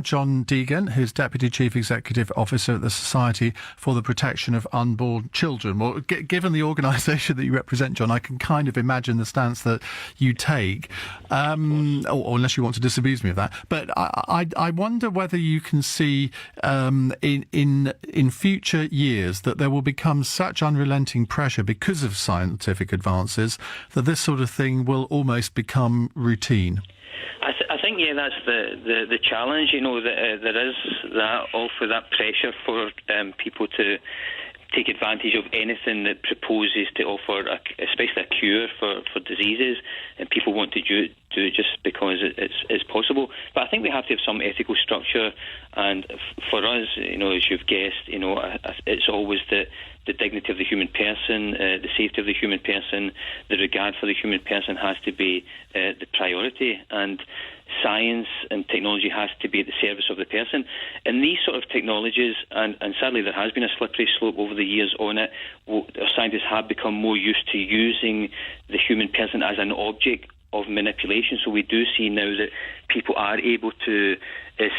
John Deighan, who's Deputy Chief Executive Officer at the Society for the Protection of Unborn Children. Well, given the organisation that you represent, John, I can kind of imagine the stance that you take, or unless you want to disabuse me of that. But I wonder whether you can see in future years that there will become such unrelenting pressure because of scientific advances that this sort of thing will almost become routine. I think, that's the challenge, that there is that awful that pressure for people to take advantage of anything that proposes to offer, especially a cure for diseases, and people want to do it just because it's possible. But I think we have to have some ethical structure, and for us, as you've guessed, it's always the dignity of the human person, the safety of the human person, the regard for the human person has to be the priority, and science and technology has to be at the service of the person. And these sort of technologies, and sadly there has been a slippery slope over the years on it, scientists have become more used to using the human person as an object of manipulation. So we do see now that people are able to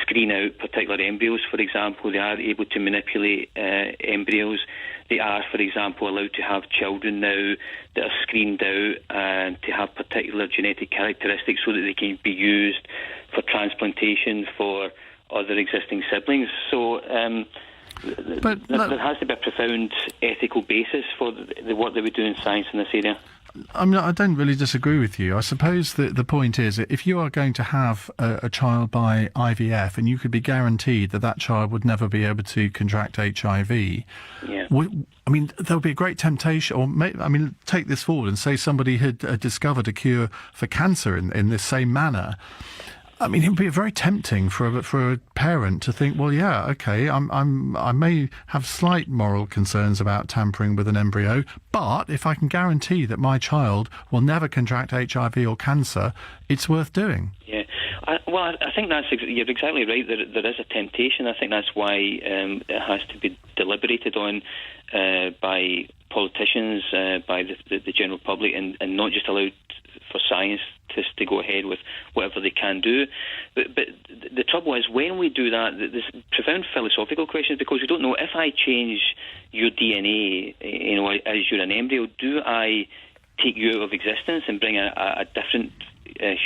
screen out particular embryos, for example. They are able to manipulate embryos. They are, for example, allowed to have children now that are screened out and to have particular genetic characteristics so that they can be used for transplantation for other existing siblings. So there has to be a profound ethical basis for the work that we do in science in this area. I don't really disagree with you. I suppose that the point is that if you are going to have a child by IVF and you could be guaranteed that child would never be able to contract HIV, there would be a great temptation, or take this forward and say somebody had discovered a cure for cancer in this same manner. It would be very tempting for a parent to think, well, yeah, okay, I may have slight moral concerns about tampering with an embryo, but if I can guarantee that my child will never contract HIV or cancer, it's worth doing. Yeah, I think you're exactly right. There is a temptation. I think that's why it has to be deliberated on by politicians, by the general public, and not just allowed for scientists to go ahead with whatever they can do. But the trouble is, when we do that, there's profound philosophical questions, because we don't know, if I change your DNA, as you're an embryo, do I take you out of existence and bring a different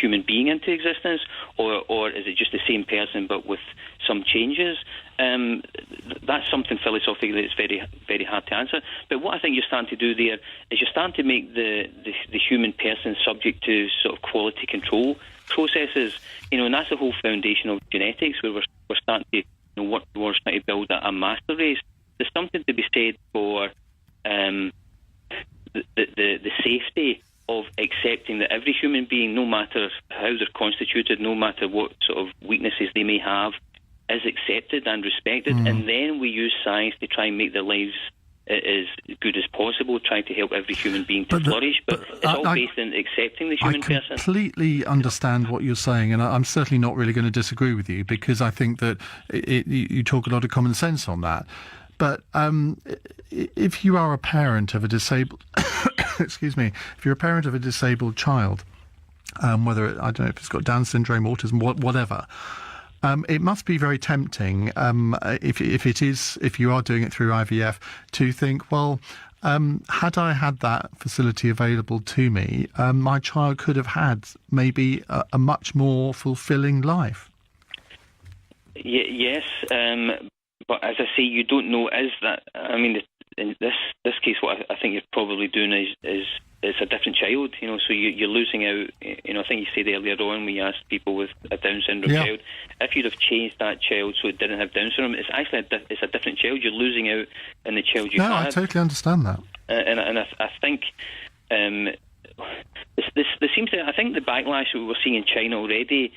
human being into existence, or is it just the same person but with some changes? That's something philosophically that's very, very hard to answer. But what I think you're starting to do there is you're starting to make the human person subject to sort of quality control processes, and that's the whole foundation of genetics, where we're starting to work towards trying to build a master race. There's something to be said for the safety of accepting that every human being, no matter how they're constituted, no matter what sort of weaknesses they may have, is accepted and respected. And then we use science to try and make their lives as good as possible, trying to help every human being to flourish. But it's all based on accepting the human person. I completely understand what you're saying, and I'm certainly not really going to disagree with you, because I think that you talk a lot of common sense on that. But if you are a parent of a disabled, excuse me, if you're a parent of a disabled child, whether I don't know if it's got Down syndrome, autism, whatever, it must be very tempting, if you are doing it through IVF, to think, well, had I had that facility available to me, my child could have had maybe a much more fulfilling life. Yes. But as I say, you don't know, is that, in this case, what I think you're probably doing is it's a different child, so you're losing out. I think you said earlier on, we asked people with a Down syndrome child, if you'd have changed that child so it didn't have Down syndrome, it's actually it's a different child. You're losing out in the child you had. No, I totally understand that. And I think there seems to, I think the backlash that we're seeing in China already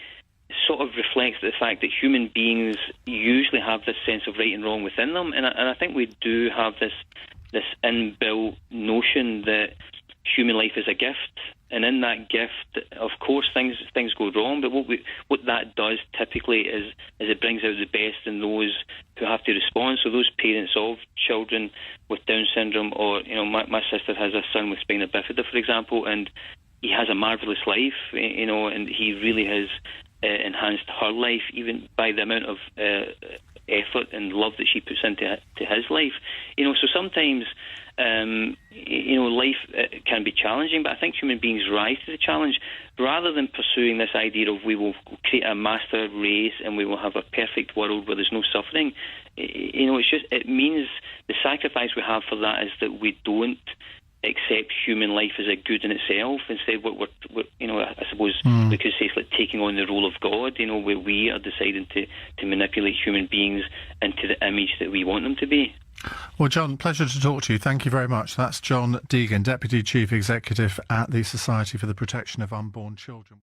sort of reflects the fact that human beings usually have this sense of right and wrong within them, and I think we do have this inbuilt notion that human life is a gift, and in that gift, of course, things go wrong. But what that does typically is it brings out the best in those who have to respond. So those parents of children with Down syndrome, or my sister has a son with spina bifida, for example, and he has a marvellous life, and he really has enhanced her life, even by the amount of effort and love that she puts into his life. So sometimes life can be challenging, but I think human beings rise to the challenge rather than pursuing this idea of we will create a master race and we will have a perfect world where there's no suffering. It means the sacrifice we have for that is that we don't accept human life as a good in itself. Instead, I suppose we could say it's like taking on the role of God, where we are deciding to manipulate human beings into the image that we want them to be. Well, John, pleasure to talk to you. Thank you very much. That's John Deighan, Deputy Chief Executive at the Society for the Protection of Unborn Children.